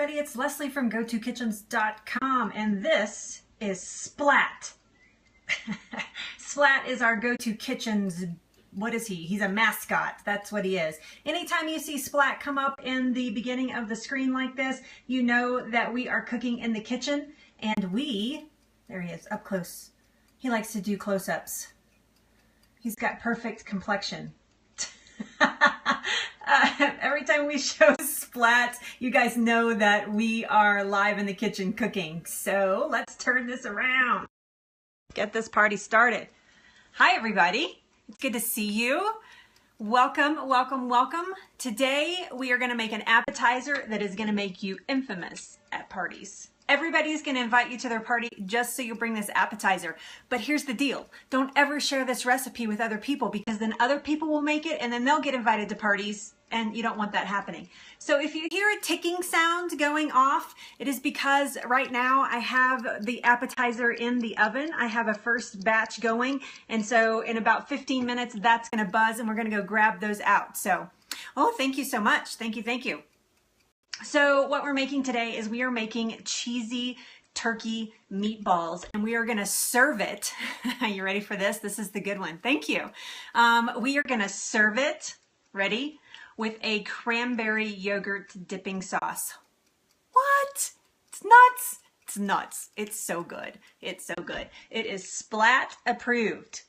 everybody, it's Leslie from GoToKitchens.com, and this is Splat. Splat is our Go-To Kitchens, what is he? He's a mascot. That's what he is. Anytime you see Splat come up in the beginning of the screen like this, you know that we are cooking in the kitchen, and there he is, up close. He likes to do close-ups. He's got perfect complexion. Every time we show Splat, you guys know that we are live in the kitchen cooking. So let's turn this around. Get this party started. Hi, everybody. It's good to see you. Welcome, welcome, welcome. Today, we are going to make an appetizer that is going to make you infamous at parties. Everybody's going to invite you to their party just so you bring this appetizer. But here's the deal. Don't ever share this recipe with other people, because then other people will make it and then they'll get invited to parties, and you don't want that happening. So if you hear a ticking sound going off, it is because right now I have the appetizer in the oven. I have a first batch going, and so in about 15 minutes that's going to buzz and we're going to go grab those out. So, oh, thank you so much. Thank you, thank you. So what we're making today is we are making cheesy turkey meatballs, and we are going to serve it. Are you ready for this? This is the good one. Thank you. We are going to serve it, ready, with a cranberry yogurt dipping sauce. What? It's nuts. It's nuts. It's so good. It's so good. It is Splat approved.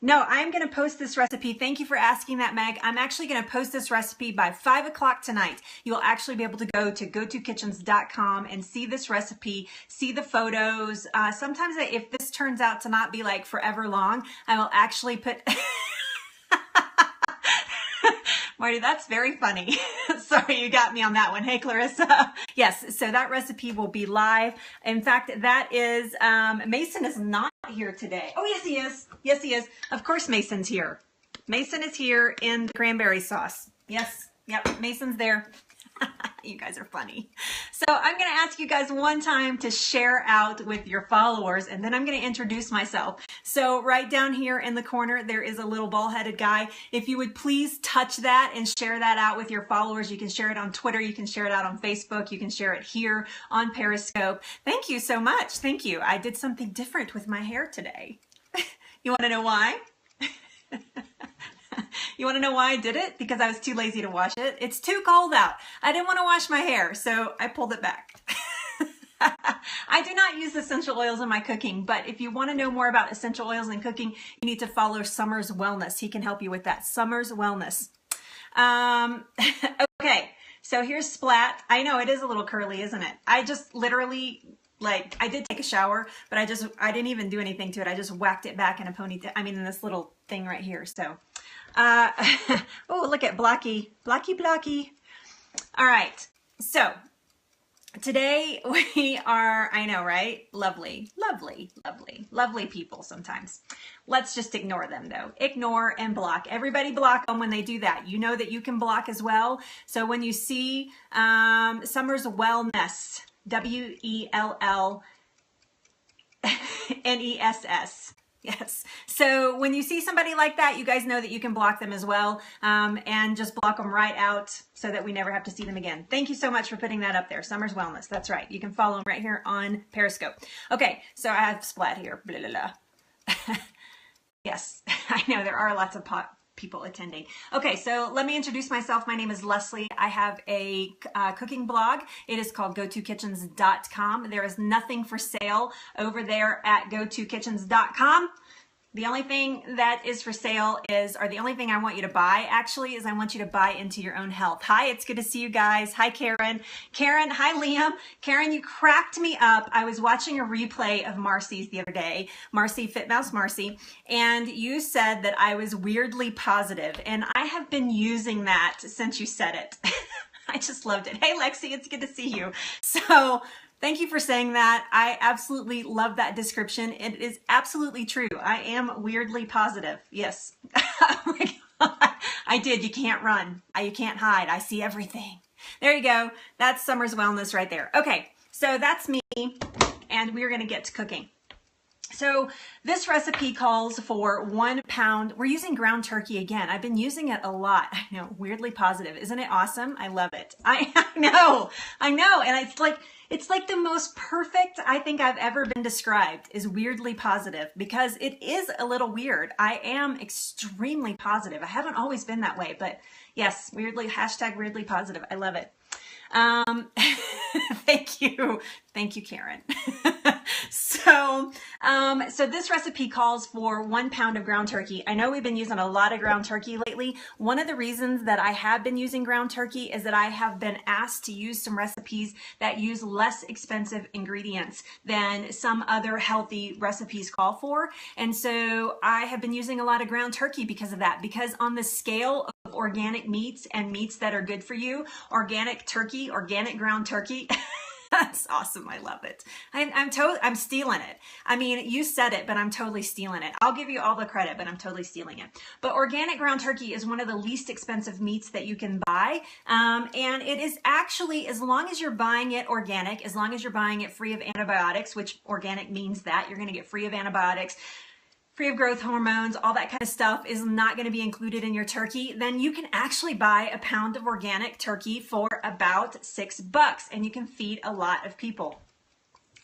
No, I'm going to post this recipe. Thank you for asking that, Meg. I'm actually going to post this recipe by 5 o'clock tonight. You'll actually be able to go to GoToKitchens.com and see this recipe, see the photos. Sometimes if this turns out to not be like forever long, I will actually put... Marty, that's very funny. Sorry, you got me on that one. Hey, Clarissa. Yes, so that recipe will be live. In fact, that is, Mason is not here today. Oh, yes, he is. Yes, he is. Of course, Mason's here. Mason is here in the cranberry sauce. Yes, yep, Mason's there. You guys are funny. So I'm going to ask you guys one time to share out with your followers, and then I'm going to introduce myself. So right down here in the corner, there is a little ball-headed guy. If you would please touch that and share that out with your followers. You can share it on Twitter. You can share it out on Facebook. You can share it here on Periscope. Thank you so much. Thank you. I did something different with my hair today. You want to know why? You want to know why I did it? Because I was too lazy to wash it. It's too cold out. I didn't want to wash my hair, so I pulled it back. I do not use essential oils in my cooking, but if you want to know more about essential oils in cooking, you need to follow Summer's Wellness. He can help you with that. Summer's Wellness. Okay, so here's Splat. I know it is a little curly, isn't it? I just literally... Like, I did take a shower, but I didn't even do anything to it. I just whacked it back in a ponytail. I mean, in this little thing right here. So, oh, look at Blocky. Blocky, Blocky. All right. So, today we are, I know, right? Lovely, lovely, lovely, lovely people sometimes. Let's just ignore them, though. Ignore and block. Everybody block them when they do that. You know that you can block as well. So, when you see Summer's Wellness, WELLNESS. Yes. So when you see somebody like that, you guys know that you can block them as well, and just block them right out so that we never have to see them again. Thank you so much for putting that up there. Summer's Wellness. That's right. You can follow them right here on Periscope. Okay. So I have Splat here. Blah, blah, blah. Yes. I know there are lots of people attending. Okay, so let me introduce myself. My name is Leslie. I have a cooking blog. It is called GoToKitchens.com. There is nothing for sale over there at GoToKitchens.com. The only thing that is for sale or the only thing I want you to buy actually is I want you to buy into your own health. Hi, it's good to see you guys. Hi, Karen. Karen, hi, Liam. Karen, you cracked me up. I was watching a replay of Marcy's the other day, Marcy, Fit Mouse Marcy, and you said that I was weirdly positive, and I have been using that since you said it. I just loved it. Hey, Lexi, it's good to see you. So, thank you for saying that. I absolutely love that description. It is absolutely true. I am weirdly positive. Yes. Oh my God. I did. You can't run. You can't hide. I see everything. There you go. That's Summer's Wellness right there. Okay. So that's me, and we're going to get to cooking. So this recipe calls for 1 pound. We're using ground turkey again. I've been using it a lot. I know, weirdly positive. Isn't it awesome? I love it. I know. And it's like the most perfect I think I've ever been described is weirdly positive, because it is a little weird. I am extremely positive. I haven't always been that way, but yes, weirdly, #weirdly positive. I love it. Thank you, Karen. So this recipe calls for 1 pound of ground turkey. I know we've been using a lot of ground turkey lately. One of the reasons that I have been using ground turkey is that I have been asked to use some recipes that use less expensive ingredients than some other healthy recipes call for. And so I have been using a lot of ground turkey because of that, because on the scale of organic meats and meats that are good for you, organic turkey, organic ground turkey, that's awesome. I love it. I'm stealing it. I mean, you said it, but I'm totally stealing it. I'll give you all the credit, but I'm totally stealing it. But organic ground turkey is one of the least expensive meats that you can buy. And it is actually, as long as you're buying it organic, as long as you're buying it free of antibiotics, which organic means that you're going to get free of antibiotics, free of growth hormones, all that kind of stuff is not going to be included in your turkey, then you can actually buy a pound of organic turkey for about $6, and you can feed a lot of people.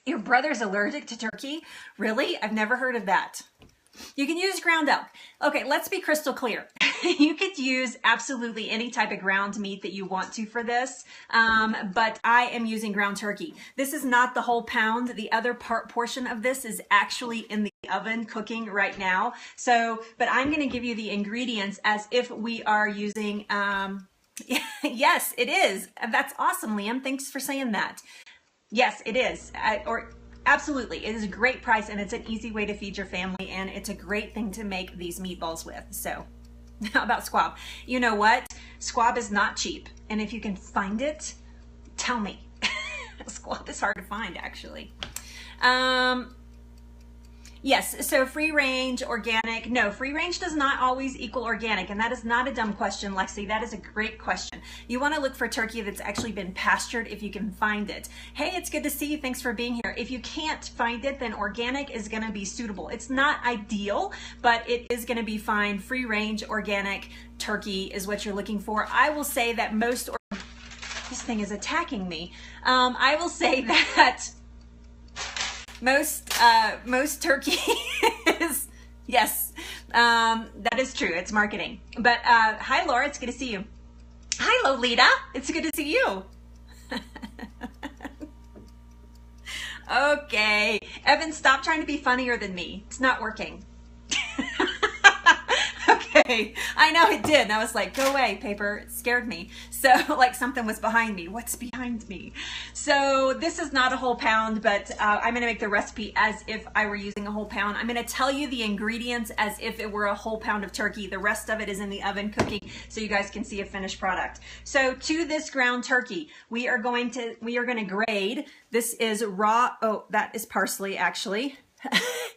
Your brother's allergic to turkey? Really? I've never heard of that. You can use ground elk. Okay, let's be crystal clear. You could use absolutely any type of ground meat that you want to for this, but I am using ground turkey. This is not the whole pound. The other portion of this is actually in the oven cooking right now. So, but I'm going to give you the ingredients as if we are using, yes, it is. That's awesome, Liam. Thanks for saying that. Yes, it is. Absolutely. It is a great price, and it's an easy way to feed your family, and it's a great thing to make these meatballs with. So how about squab? You know what? Squab is not cheap, and if you can find it, tell me. Squab is hard to find, actually. Yes, so free range, organic. No, free range does not always equal organic, and that is not a dumb question, Lexi. That is a great question. You want to look for turkey that's actually been pastured if you can find it. Hey, it's good to see you. Thanks for being here. If you can't find it, then organic is going to be suitable. It's not ideal, but it is going to be fine. Free range, organic turkey is what you're looking for. I will say that most, this thing is attacking me. I will say that most turkey is, yes, that is true. It's marketing. But hi, Laura. It's good to see you. Hi, Lolita. It's good to see you. Okay. Evan, stop trying to be funnier than me. It's not working. Okay, I know it did. And I was like, go away, paper. It scared me. So like something was behind me. What's behind me? So this is not a whole pound, but I'm going to make the recipe as if I were using a whole pound. I'm going to tell you the ingredients as if it were a whole pound of turkey. The rest of it is in the oven cooking so you guys can see a finished product. So to this ground turkey, we are going to grade. This is raw. Oh, that is parsley actually.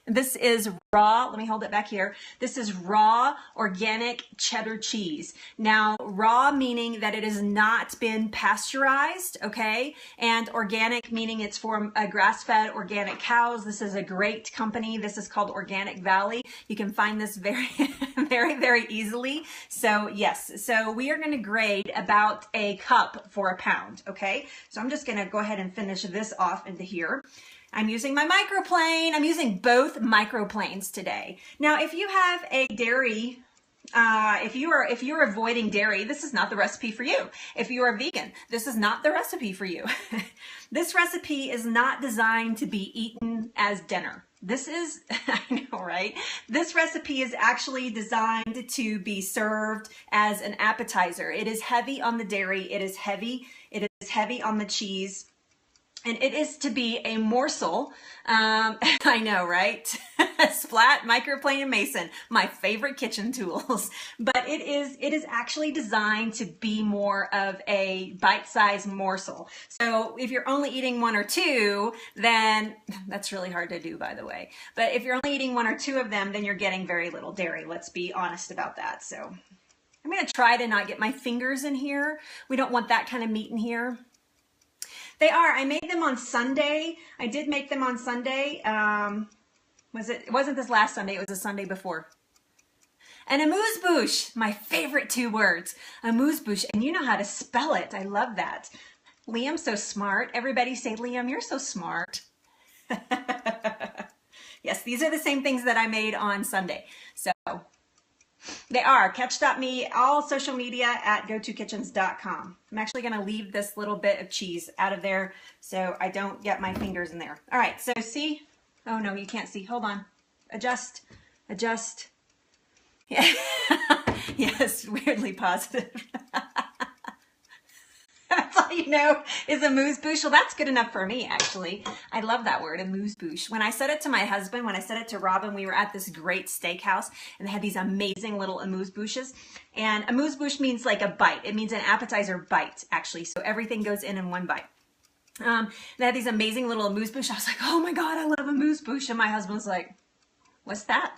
This is raw, let me hold it back here. This is raw organic cheddar cheese. Now, raw meaning that it has not been pasteurized, okay? And organic meaning it's from grass-fed organic cows. This is a great company. This is called Organic Valley. You can find this very, very easily. So yes, so we are gonna grade about a cup for a pound, okay? So I'm just gonna go ahead and finish this off into here. I'm using my microplane. I'm using both microplanes today. Now, if you have a dairy, if you're avoiding dairy, this is not the recipe for you. If you are vegan, this is not the recipe for you. This recipe is not designed to be eaten as dinner. This is, I know, right? This recipe is actually designed to be served as an appetizer. It is heavy on the dairy. It is heavy on the cheese. And it is to be a morsel. I know, right? Splat, microplane, and mason, my favorite kitchen tools. But it is actually designed to be more of a bite-sized morsel. So if you're only eating 1 or 2, then that's really hard to do, by the way. But if you're only eating 1 or 2 of them, then you're getting very little dairy. Let's be honest about that. So I'm going to try to not get my fingers in here. We don't want that kind of meat in here. They are. I made them on Sunday. I did make them on Sunday. It wasn't this last Sunday, it was the Sunday before. And amuse-bouche, my favorite 2 words. Amuse-bouche, and you know how to spell it. I love that. Liam's so smart. Everybody say, Liam, you're so smart. Yes, these are the same things that I made on Sunday. So they are catch.me, all social media at gotokitchens.com. I'm actually going to leave this little bit of cheese out of there so I don't get my fingers in there. All right, so see? Oh no, you can't see. Hold on. Adjust. Yeah. Yes, weirdly positive. That's all you know is amuse-bouche. Well, that's good enough for me, actually. I love that word, amuse-bouche. When I said it to my husband, when I said it to Robin, we were at this great steakhouse, and they had these amazing little amuse-bouches. And amuse-bouche means like a bite. It means an appetizer bite, actually. So everything goes in one bite. They had these amazing little amuse-bouche. I was like, oh my God, I love amuse-bouche. And my husband was like, what's that?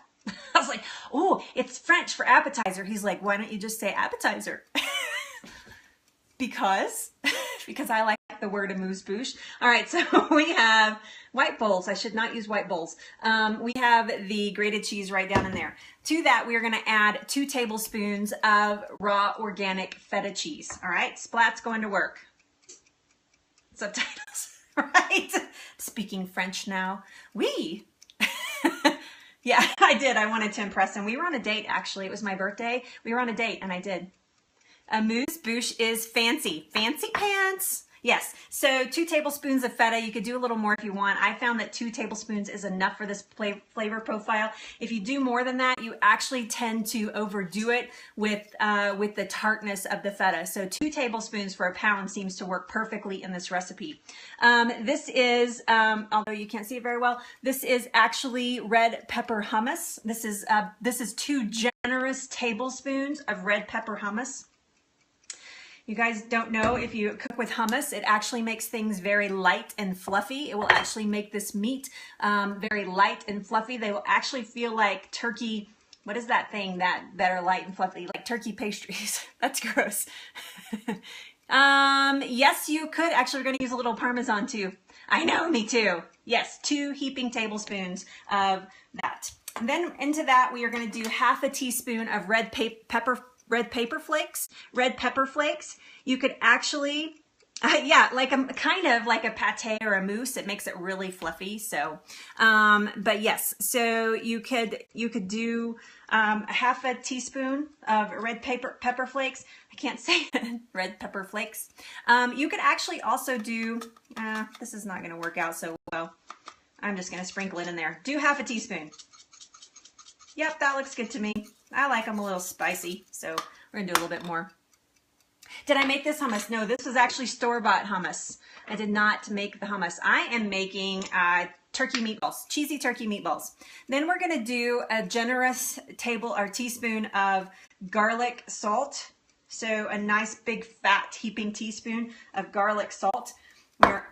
I was like, oh, it's French for appetizer. He's like, why don't you just say appetizer? Because I like the word amuse-bouche. All right, so we have white bowls. I should not use white bowls. We have the grated cheese right down in there. To that, we are going to add 2 tablespoons of raw organic feta cheese. All right, Splat's going to work. Subtitles, right? Speaking French now. Oui. Yeah, I did. I wanted to impress him. We were on a date, actually. It was my birthday. We were on a date, and I did. Amuse-bouche is fancy. Fancy pants. Yes. So 2 tablespoons of feta. You could do a little more if you want. I found that 2 tablespoons is enough for this flavor profile. If you do more than that, you actually tend to overdo it with the tartness of the feta. So 2 tablespoons for a pound seems to work perfectly in this recipe. This is, although you can't see it very well, this is actually red pepper hummus. This is 2 generous tablespoons of red pepper hummus. You guys don't know, if you cook with hummus, it actually makes things very light and fluffy. It will actually make this meat very light and fluffy. They will actually feel like turkey, what is that thing that are light and fluffy? Like turkey pastries. That's gross. Yes, you could. Actually, we're going to use a little Parmesan too. I know, me too. Yes, 2 heaping tablespoons of that. And then into that, we are going to do half a teaspoon of red pepper flakes. You could actually, yeah, like a kind of like a pate or a mousse. It makes it really fluffy. So, but yes, so you could do half a teaspoon of red pepper flakes. I can't say it. Red pepper flakes. You could actually also do. This is not going to work out so well. I'm just going to sprinkle it in there. Do half a teaspoon. Yep, that looks good to me. I like them a little spicy, so we're gonna do a little bit more. Did I make this hummus? No, this was actually store-bought hummus. I did not make the hummus. I am making turkey meatballs, cheesy turkey meatballs. Then we're gonna do a generous teaspoon of garlic salt. So a nice big fat heaping teaspoon of garlic salt. We're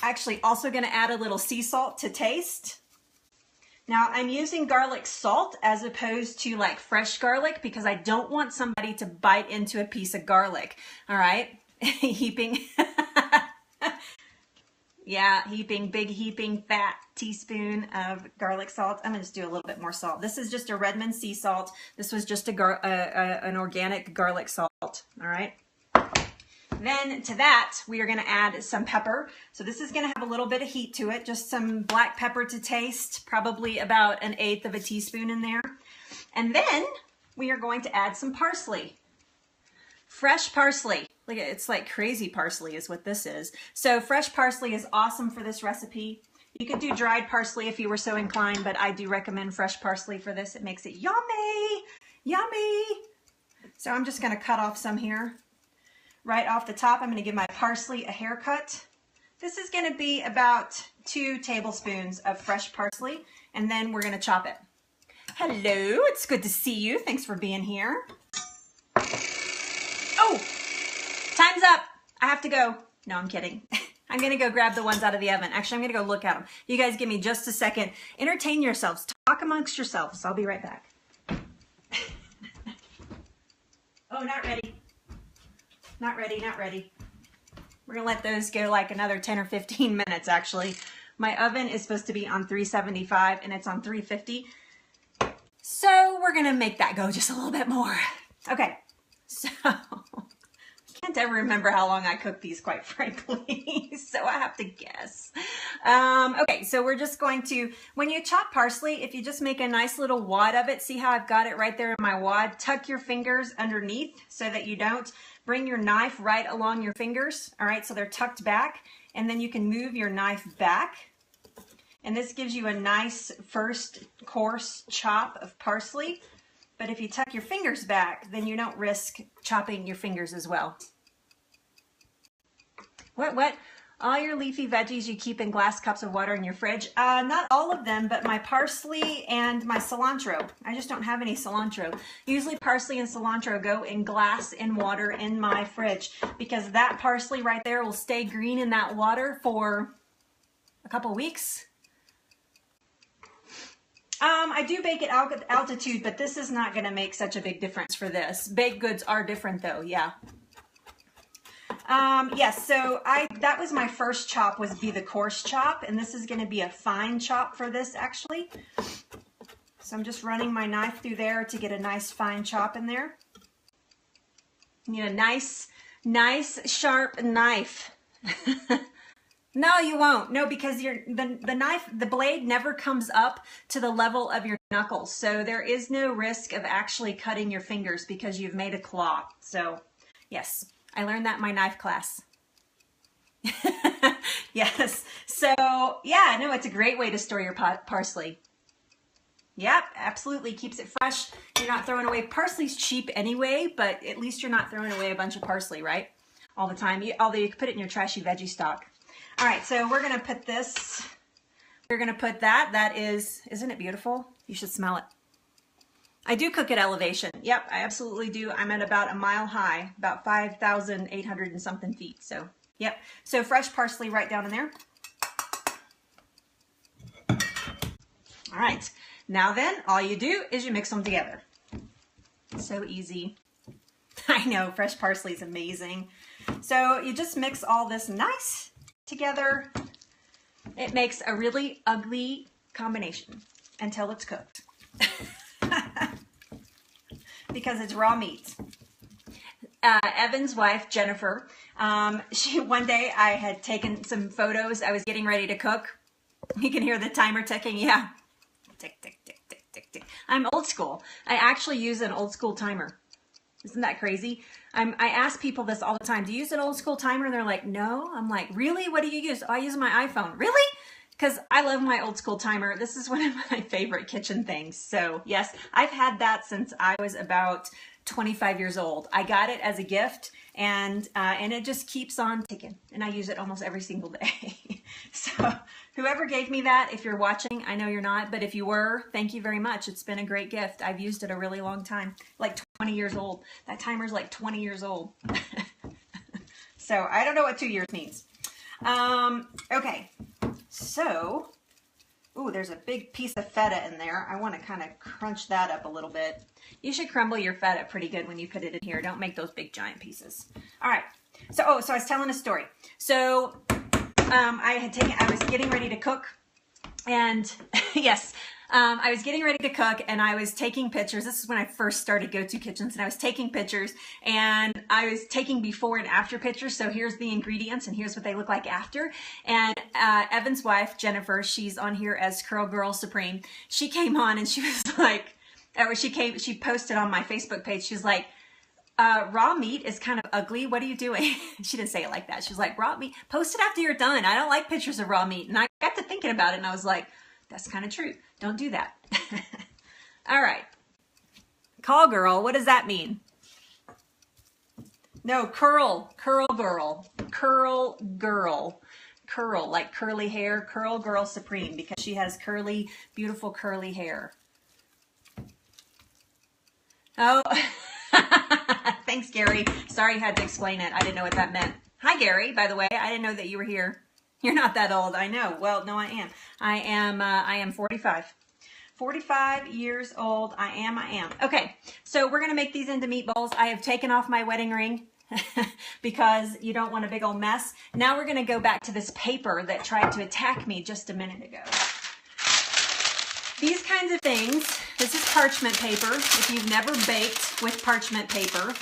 actually also gonna add a little sea salt to taste. Now I'm using garlic salt as opposed to like fresh garlic because I don't want somebody to bite into a piece of garlic. All right, heaping, yeah, big heaping fat teaspoon of garlic salt. I'm gonna just do a little bit more salt. This is just a Redmond sea salt. This was just an organic garlic salt. All right. Then to that, we are going to add some pepper. So this is going to have a little bit of heat to it, just some black pepper to taste, probably about 1/8 of a teaspoon in there. And then we are going to add some parsley. Fresh parsley. Look at it, it's like crazy parsley is what this is. So fresh parsley is awesome for this recipe. You could do dried parsley if you were so inclined, but I do recommend fresh parsley for this. It makes it yummy, yummy. So I'm just going to cut off some here. Right off the top, I'm going to give my parsley a haircut. This is going to be about 2 tablespoons of fresh parsley, and then we're going to chop it. Hello, it's good to see you. Thanks for being here. Oh, time's up. I have to go. No, I'm kidding. I'm going to go grab the ones out of the oven. Actually, I'm going to go look at them. You guys give me just a second. Entertain yourselves. Talk amongst yourselves. I'll be right back. Oh, not ready. Not ready, not ready. We're gonna let those go like another 10 or 15 minutes actually. My oven is supposed to be on 375 and it's on 350. So we're gonna make that go just a little bit more. Okay, so I can't ever remember how long I cook these, quite frankly, so I have to guess. Okay, so we're just going to, when you chop parsley, if you just make a nice little wad of it, see how I've got it right there in my wad, tuck your fingers underneath so that you don't bring your knife right along your fingers, all right, so they're tucked back, and then you can move your knife back. And this gives you a nice first coarse chop of parsley. But if you tuck your fingers back, then you don't risk chopping your fingers as well. What? All your leafy veggies you keep in glass cups of water in your fridge? Not all of them, but my parsley and my cilantro. I just don't have any cilantro. Usually parsley and cilantro go in glass and water in my fridge because that parsley right there will stay green in that water for a couple weeks. I do bake at altitude, but this is not going to make such a big difference for this. Baked goods are different though, yeah. Yes, so that was my first chop, was be the coarse chop, and this is going to be a fine chop for this actually. So I'm just running my knife through there to get a nice fine chop in there. You need a nice sharp knife. No, you won't. No, because the knife, the blade never comes up to the level of your knuckles. So there is no risk of actually cutting your fingers because you've made a claw. So yes, I learned that in my knife class. Yes. So yeah, no, it's a great way to store your parsley. Yep, absolutely. Keeps it fresh. You're not throwing away. Parsley's cheap anyway, but at least you're not throwing away a bunch of parsley, right? All the time. Although you could put it in your trashy veggie stock. All right, so we're going to put this, we're going to put that is, isn't it beautiful? You should smell it. I do cook at elevation. Yep, I absolutely do. I'm at about a mile high, about 5,800 and something feet. So, yep. So fresh parsley right down in there. All right, now then, all you do is you mix them together. So easy. I know, fresh parsley is amazing. So you just mix all this nice together. It makes a really ugly combination until it's cooked. Because it's raw meat. Evan's wife, Jennifer, one day I had taken some photos. I was getting ready to cook. You can hear the timer ticking. Yeah. Tick, tick, tick, tick, tick, tick. I'm old school. I actually use an old school timer. Isn't that crazy? I ask people this all the time. Do you use an old school timer? And they're like, no. I'm like, really? What do you use? Oh, I use my iPhone. Really? Because I love my old school timer. This is one of my favorite kitchen things. So yes, I've had that since I was about 25 years old. I got it as a gift, and it just keeps on ticking. And I use it almost every single day. So whoever gave me that, if you're watching, I know you're not, but if you were, thank you very much. It's been a great gift. I've used it a really long time, like 20 years old. That timer's like 20 years old. So I don't know what 2 years means. Okay, so, ooh, there's a big piece of feta in there. I want to kind of crunch that up a little bit. You should crumble your feta pretty good when you put it in here. Don't make those big giant pieces. All right. So, so I was telling a story. So I was getting ready to cook, and yes, I was getting ready to cook, and I was taking pictures. This is when I first started Go-To Kitchens, and I was taking pictures, and I was taking before and after pictures. So here's the ingredients, and here's what they look like after. And Evan's wife, Jennifer, she's on here as Curl Girl Supreme. She came on, and she was like, she posted on my Facebook page. She's like, raw meat is kind of ugly. What are you doing? She didn't say it like that. She was like, raw meat, post it after you're done. I don't like pictures of raw meat. And I got to thinking about it, and I was like, that's kind of true. Don't do that. All right. Call girl. What does that mean? No, curl girl, curl girl, curl, like curly hair, Curl Girl Supreme, because she has curly, beautiful curly hair. Oh, thanks, Gary. Sorry I had to explain it. I didn't know what that meant. Hi, Gary, by the way. I didn't know that you were here. You're not that old. I know. Well, no, I am. I am 45. 45 years old. I am. Okay, so we're going to make these into meatballs. I have taken off my wedding ring. because you don't want a big old mess. Now we're gonna go back to this paper that tried to attack me just a minute ago. These kinds of things, this is parchment paper. If you've never baked with parchment paper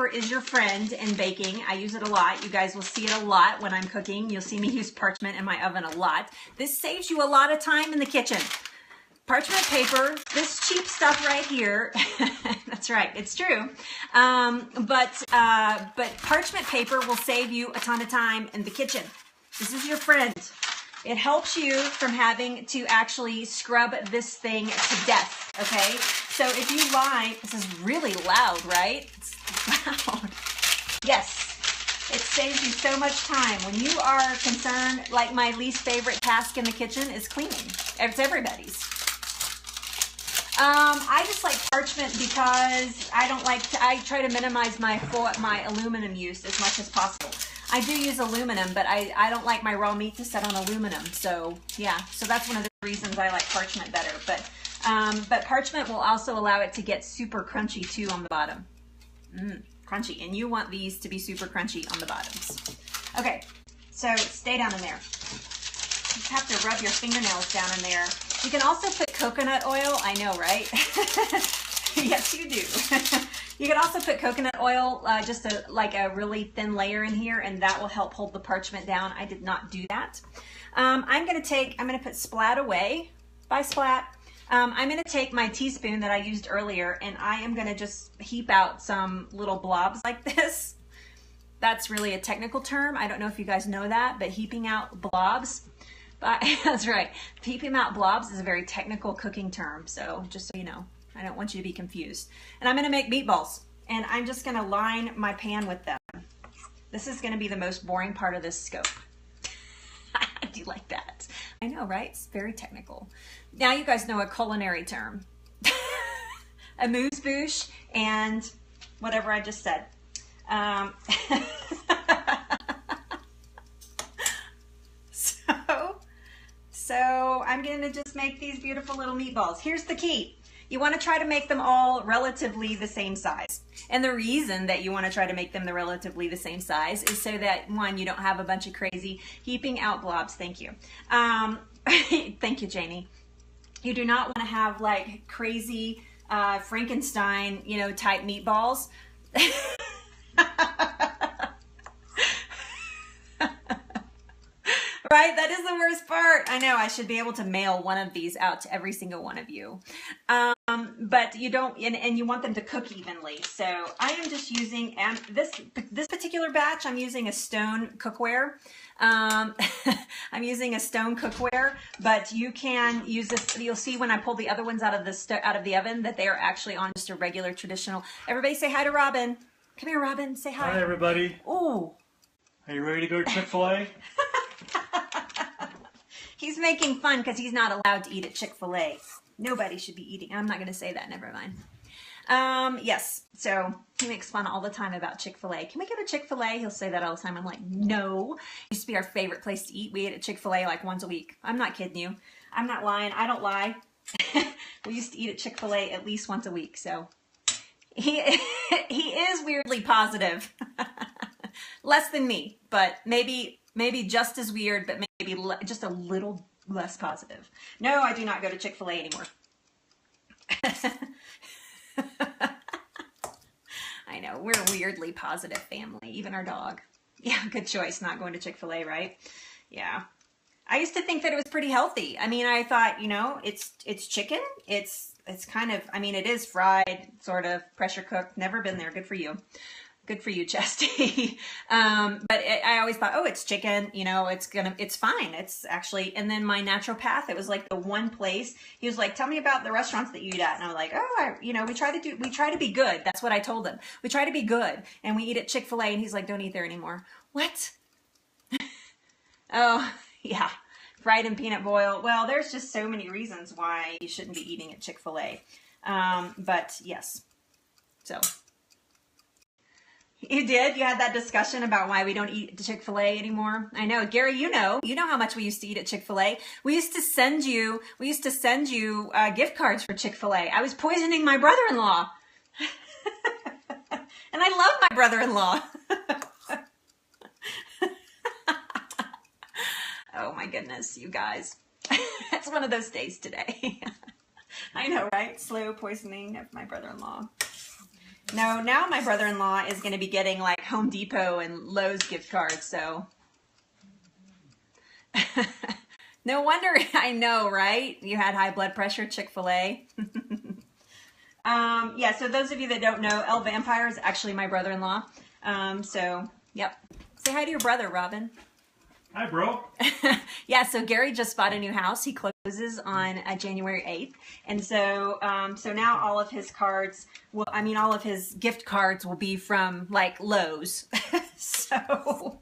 is your friend in baking. I use it a lot. You guys will see it a lot when I'm cooking. You'll see me use parchment in my oven a lot. This saves you a lot of time in the kitchen. Parchment paper, this cheap stuff right here, that's right, it's true. But parchment paper will save you a ton of time in the kitchen. This is your friend. It helps you from having to actually scrub this thing to death, okay? So if you line, this is really loud, right? It's loud. Yes, it saves you so much time. When you are concerned, like my least favorite task in the kitchen is cleaning. It's everybody's. I just like parchment because I try to minimize my aluminum use as much as possible. I do use aluminum, but I don't like my raw meat to set on aluminum. So yeah, so that's one of the reasons I like parchment better. But parchment will also allow it to get super crunchy too on the bottom. Crunchy, and you want these to be super crunchy on the bottoms. Okay, so stay down in there. You have to rub your fingernails down in there. You can also put coconut oil. I know, right? Yes, you do. You can also put coconut oil, just like a really thin layer in here, and that will help hold the parchment down. I did not do that. I'm going to put splat away. Bye, splat. I'm going to take my teaspoon that I used earlier, and I am going to just heap out some little blobs like this. That's really a technical term. I don't know if you guys know that, but heaping out blobs. But that's right. Heaping out blobs is a very technical cooking term. So just so you know, I don't want you to be confused. And I'm going to make meatballs, and I'm just going to line my pan with them. This is going to be the most boring part of this scope. I do like that. I know, right? It's very technical. Now you guys know a culinary term. Amuse-bouche and whatever I just said. So I'm going to just make these beautiful little meatballs. Here's the key. You want to try to make them all relatively the same size. And the reason that you want to try to make them relatively the same size is so that, one, you don't have a bunch of crazy heaping out blobs. Thank you. Thank you, Janie. You do not want to have like crazy Frankenstein, type meatballs. Right? That is the worst part. I know I should be able to mail one of these out to every single one of you. But you don't, and you want them to cook evenly. So I am just using, this particular batch, I'm using a stone cookware. I'm using a stone cookware, but you can use this. You'll see when I pull the other ones out of the oven that they are actually on just a regular traditional. Everybody say hi to Robin. Come here, Robin. Say hi. Hi, everybody. Ooh. Are you ready to go to Chick-fil-A? He's making fun because he's not allowed to eat at Chick-fil-A. Nobody should be eating. I'm not going to say that. Never mind. Yes. So he makes fun all the time about Chick-fil-A. Can we go to Chick-fil-A? He'll say that all the time. I'm like, no. It used to be our favorite place to eat. We ate at Chick-fil-A like once a week. I'm not kidding you. I'm not lying. I don't lie. We used to eat at Chick-fil-A at least once a week. So he is weirdly positive. Less than me, but maybe just as weird, but maybe just a little less positive. No, I do not go to Chick-fil-A anymore. I know, we're a weirdly positive family, even our dog. Yeah, good choice, not going to Chick-fil-A, right? Yeah. I used to think that it was pretty healthy. I mean, I thought, it's chicken. It's kind of, it is fried, sort of pressure cooked. Never been there. Good for you. Good for you, Chesty. But I always thought, oh, it's chicken, it's fine. It's actually, and then my naturopath, it was like the one place, he was like, tell me about the restaurants that you eat at. And I was like, oh, we try to be good. That's what I told him. We try to be good. And we eat at Chick-fil-A, and he's like, don't eat there anymore. What? Oh, yeah. Fried and peanut boil. Well, there's just so many reasons why you shouldn't be eating at Chick-fil-A. But yes. So. You did? You had that discussion about why we don't eat Chick-fil-A anymore? I know. Gary, you know how much we used to eat at Chick-fil-A. We used to send you gift cards for Chick-fil-A. I was poisoning my brother-in-law. And I love my brother-in-law. Oh my goodness, you guys. It's one of those days today. I know, right? Slow poisoning of my brother-in-law. No, now my brother-in-law is going to be getting like Home Depot and Lowe's gift cards, so. No wonder, I know, right? You had high blood pressure, Chick-fil-A. Yeah, so those of you that don't know, El Vampire is actually my brother-in-law. So, yep. Say hi to your brother, Robin. Hi, bro. Yeah, so Gary just bought a new house. He closes on January 8th. And so so now all of his cards, well, I mean, all of his gift cards will be from like Lowe's. So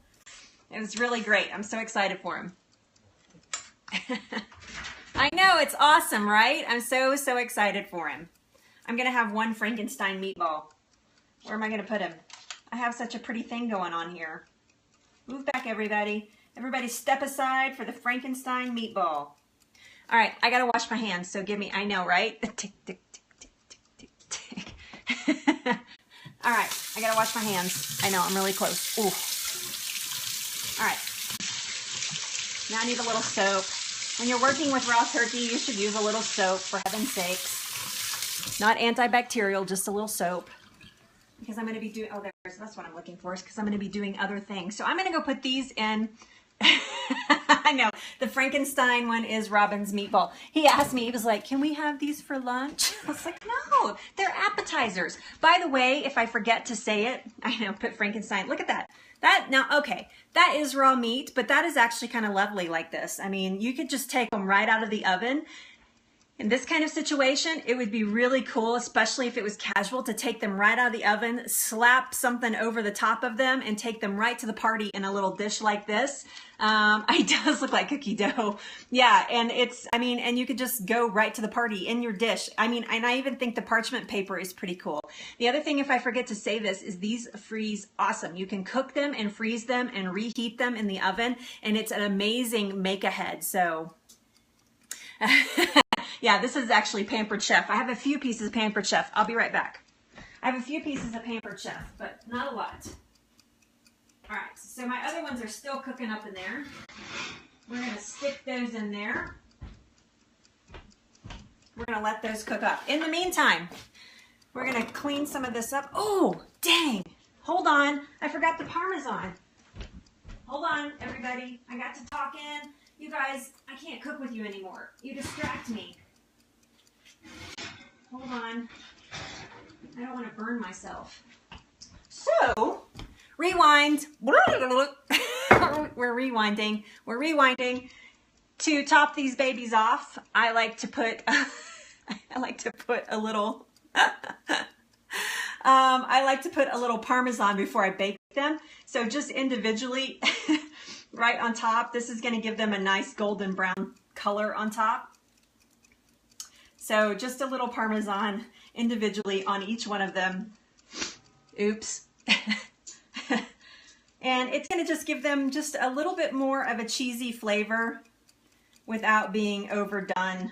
it was really great. I'm so excited for him. I know, it's awesome, right? I'm so excited for him. I'm going to have one Frankenstein meatball. Where am I going to put him? I have such a pretty thing going on here. Move back, everybody. Everybody step aside for the Frankenstein meatball. All right, I got to wash my hands, so give me, I know, right? Tick, tick, tick, tick, tick, tick, tick. All right, I got to wash my hands. I know, I'm really close. Ooh. All right. Now I need a little soap. When you're working with raw turkey, you should use a little soap, for heaven's sakes. Not antibacterial, just a little soap. Because I'm going to be doing, oh, that's what I'm looking for, is because I'm going to be doing other things. So I'm going to go put these in. I know, the Frankenstein one is Robin's meatball. He asked me, he was like, can we have these for lunch? I was like, no, they're appetizers. By the way, if I forget to say it, I know, put Frankenstein, look at that. Now, okay, that is raw meat, but that is actually kind of lovely like this. I mean, you could just take them right out of the oven. In this kind of situation, it would be really cool, especially if it was casual, to take them right out of the oven, slap something over the top of them, and take them right to the party in a little dish like this. It does look like cookie dough. Yeah, and it's, I mean, and you could just go right to the party in your dish. I mean, and I even think the parchment paper is pretty cool. The other thing, if I forget to say this, is these freeze awesome. You can cook them and freeze them and reheat them in the oven, and it's an amazing make-ahead, so... Yeah, this is actually Pampered Chef. I have a few pieces of Pampered Chef. I'll be right back. I have a few pieces of Pampered Chef, but not a lot. All right, so my other ones are still cooking up in there. We're going to stick those in there. We're going to let those cook up. In the meantime, we're going to clean some of this up. Oh, dang. Hold on. I forgot the Parmesan. Hold on, everybody. I got to talk in. You guys, I can't cook with you anymore. You distract me. Hold on. I don't want to burn myself. So, rewind. We're rewinding. We're rewinding. To top these babies off, I like to put a little I like to put a little Parmesan before I bake them. So just individually right on top. This is going to give them a nice golden brown color on top. So just a little Parmesan individually on each one of them. Oops. And it's going to just give them just a little bit more of a cheesy flavor without being overdone,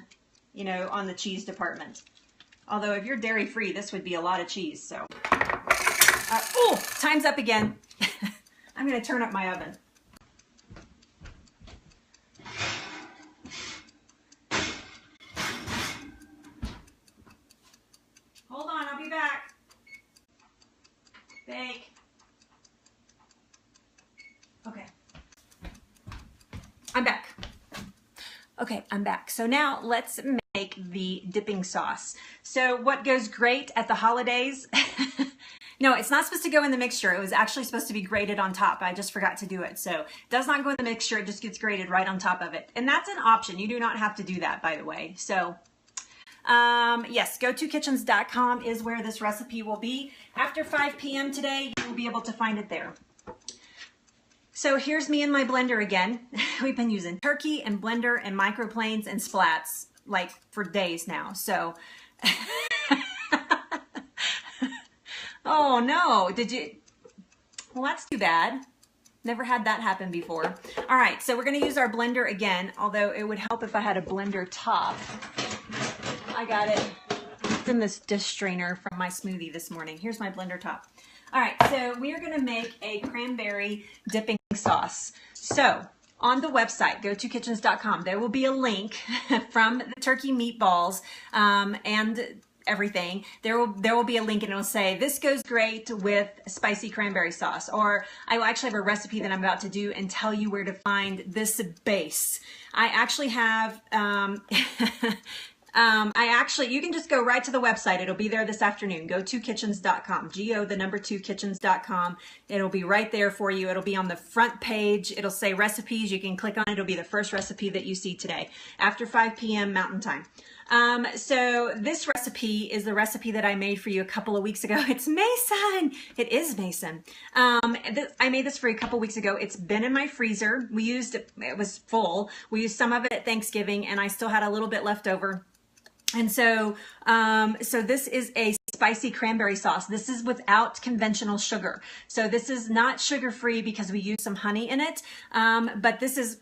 you know, on the cheese department. Although if you're dairy free, this would be a lot of cheese. So, oh, time's up again. I'm going to turn up my oven. Hold on, I'll be back. Bake. Okay. I'm back. Okay, I'm back. So now let's make the dipping sauce. So what goes great at the holidays? No, it's not supposed to go in the mixture. It was actually supposed to be grated on top. I just forgot to do it. So it does not go in the mixture. It just gets grated right on top of it. And that's an option. You do not have to do that, by the way. So yes, go2kitchens.com is where this recipe will be. After 5 p.m. today, you will be able to find it there. So here's me and my blender again. We've been using turkey and blender and microplanes and splats like for days now. So, oh no, did you? Well, that's too bad. Never had that happen before. All right, so we're gonna use our blender again, although it would help if I had a blender top. I got it. It's in this dish strainer from my smoothie this morning. Here's my blender top. All right, so we are going to make a cranberry dipping sauce. So on the website, go2kitchens.com, there will be a link from the turkey meatballs and everything. There will be a link and it will say, this goes great with spicy cranberry sauce. Or I will actually have a recipe that I'm about to do and tell you where to find this base. I actually have... you can just go right to the website. It'll be there this afternoon. Go2kitchens.com. Go2kitchens.com. It'll be right there for you. It'll be on the front page. It'll say recipes. You can click on it. It'll be the first recipe that you see today after 5 p.m. Mountain Time. So this recipe is the recipe that I made for you a couple of weeks ago. It's Mason. It is Mason. I made this for you a couple of weeks ago. It's been in my freezer. It was full. We used some of it at Thanksgiving and I still had a little bit left over. And so, this is a spicy cranberry sauce. This is without conventional sugar. So this is not sugar-free because we use some honey in it. But this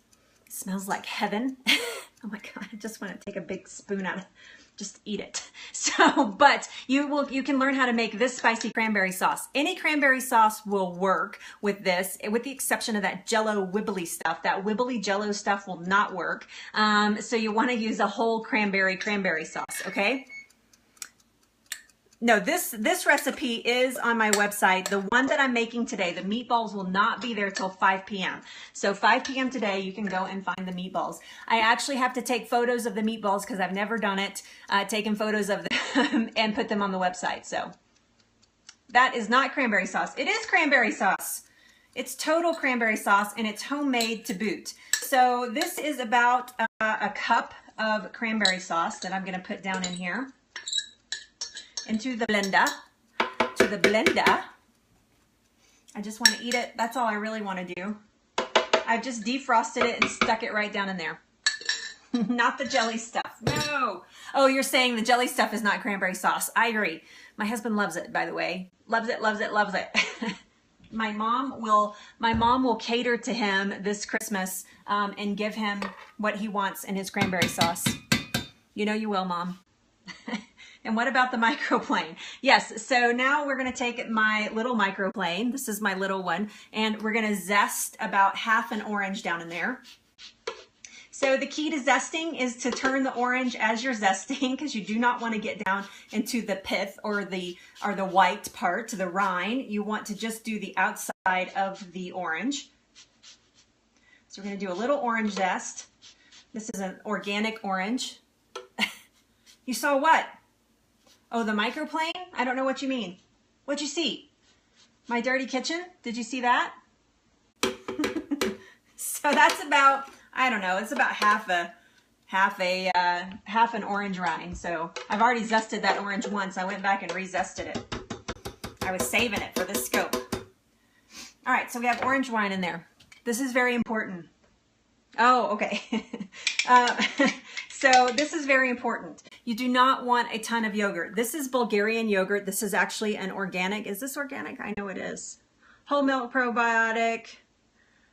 smells like heaven. Oh my God, I just want to take a big spoon out of just eat it. So, but you can learn how to make this spicy cranberry sauce. Any cranberry sauce will work with this, with the exception of that Jello wibbly stuff. That wibbly Jello stuff will not work. So you want to use a whole cranberry sauce, okay? No, this recipe is on my website. The one that I'm making today, the meatballs will not be there till 5 p.m. So 5 p.m. today, you can go and find the meatballs. I actually have to take photos of the meatballs because I've never done it, taken photos of them and put them on the website. So that is not cranberry sauce. It is cranberry sauce. It's total cranberry sauce and it's homemade to boot. So this is about a cup of cranberry sauce that I'm going to put down in here. Into the blender, I just want to eat it. That's all I really want to do. I've just defrosted it and stuck it right down in there. Not the jelly stuff. No. Oh, you're saying the jelly stuff is not cranberry sauce. I agree. My husband loves it, by the way. Loves it, loves it, loves it. My mom will cater to him this Christmas and give him what he wants in his cranberry sauce. You know you will, Mom. And what about the microplane? Yes, so now we're gonna take my little microplane, this is my little one, and we're gonna zest about half an orange down in there. So the key to zesting is to turn the orange as you're zesting because you do not want to get down into the pith or the white part, the rind. You want to just do the outside of the orange. So we're gonna do a little orange zest. This is an organic orange. You saw what? Oh, the microplane? I don't know what you mean. What'd you see? My dirty kitchen? Did you see that? So that's about, I don't know, it's about half an orange rind. So I've already zested that orange once. I went back and re-zested it. I was saving it for this scope. All right, so we have orange wine in there. This is very important. Oh, okay. So this is very important. You do not want a ton of yogurt. This is Bulgarian yogurt. This is actually an organic. Is this organic? I know it is. Whole milk probiotic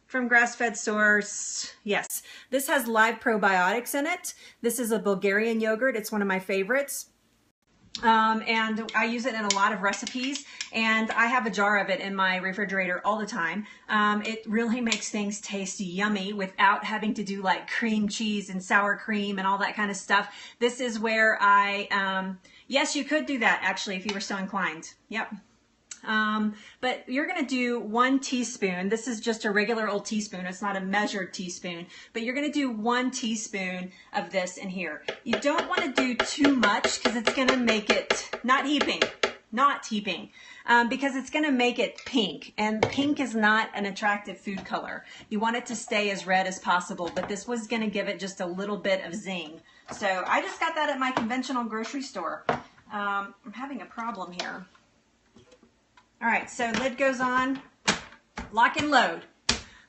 from grass-fed source. Yes, this has live probiotics in it. This is a Bulgarian yogurt. It's one of my favorites. And I use it in a lot of recipes, and I have a jar of it in my refrigerator all the time. It really makes things taste yummy without having to do like cream cheese and sour cream and all that kind of stuff. This is where yes, you could do that actually if you were so inclined. Yep. But you're going to do 1 teaspoon. This is just a regular old teaspoon. It's not a measured teaspoon, but you're going to do 1 teaspoon of this in here. You don't want to do too much because it's going to make it not heaping, because it's going to make it pink, and pink is not an attractive food color. You want it to stay as red as possible, but this was going to give it just a little bit of zing. So I just got that at my conventional grocery store. I'm having a problem here. All right, so lid goes on, lock and load.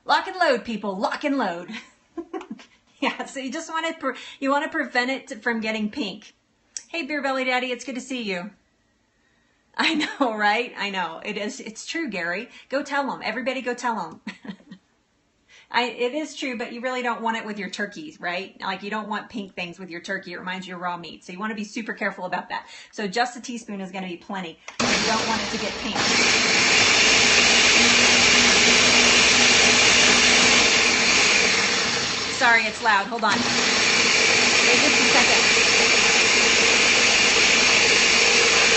Lock and load, people, lock and load. Yeah, so you just want to prevent it from getting pink. Hey, Beer Belly Daddy, it's good to see you. I know, right? I know, it is. It's true, Gary. Go tell them. Everybody go tell them. It is true, but you really don't want it with your turkey, right? Like you don't want pink things with your turkey. It reminds you of raw meat. So you want to be super careful about that. So just a teaspoon is going to be plenty. You don't want it to get pink. Sorry, it's loud. Hold on. Wait just a second.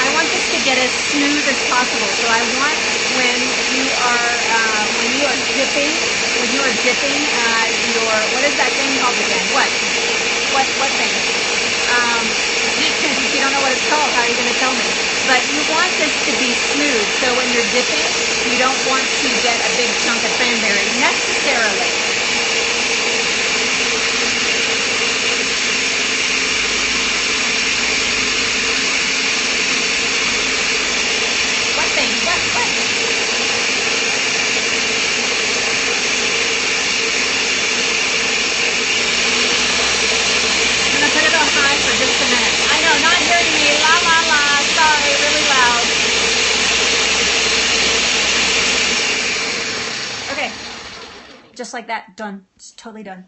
I want this to get as smooth as possible. So I want when you are dipping your, what is that thing called again? What thing? If you don't know what it's called, how are you going to tell me? But you want this to be smooth. So when you're dipping, you don't want to get a big chunk of cranberry necessarily. Just like that, done. It's totally done.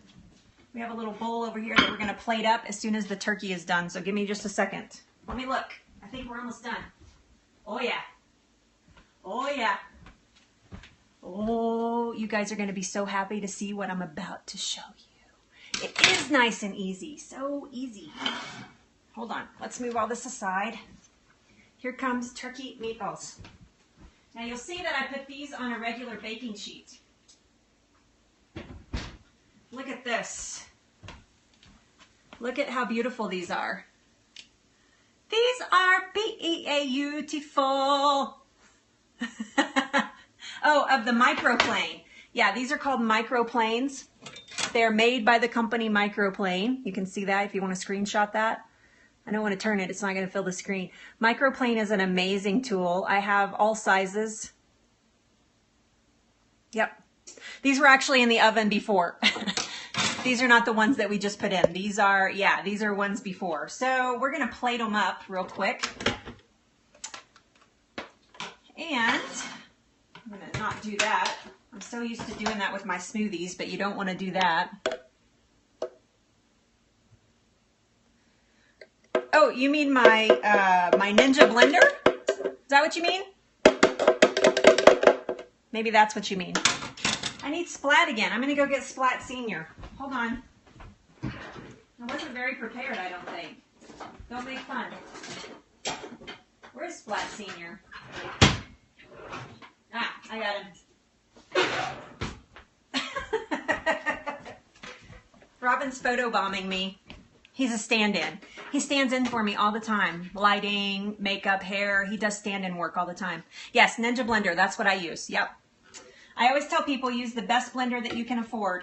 We have a little bowl over here that we're going to plate up as soon as the turkey is done. So give me just a second. Let me look. I think we're almost done. Oh yeah. Oh yeah. Oh, you guys are going to be so happy to see what I'm about to show you. It is nice and easy. So easy. Hold on. Let's move all this aside. Here comes turkey meatballs. Now you'll see that I put these on a regular baking sheet. Look at this. Look at how beautiful these are. These are beautiful. Oh, of the microplane. Yeah, these are called microplanes. They're made by the company Microplane. You can see that if you want to screenshot that. I don't want to turn it. It's not going to fill the screen. Microplane is an amazing tool. I have all sizes. Yep. These were actually in the oven before. These are not the ones that we just put in. These are, yeah, these are ones before. So we're going to plate them up real quick. And I'm going to not do that. I'm so used to doing that with my smoothies, but you don't want to do that. Oh, you mean my my Ninja blender? Is that what you mean? Maybe that's what you mean. I need Splat again. I'm going to go get Splat Senior. Hold on. I wasn't very prepared, I don't think. Don't make fun. Where's Splat Senior? Ah, I got him. Robin's photobombing me. He's a stand-in. He stands in for me all the time. Lighting, makeup, hair. He does stand-in work all the time. Yes, Ninja Blender. That's what I use. Yep. I always tell people use the best blender that you can afford.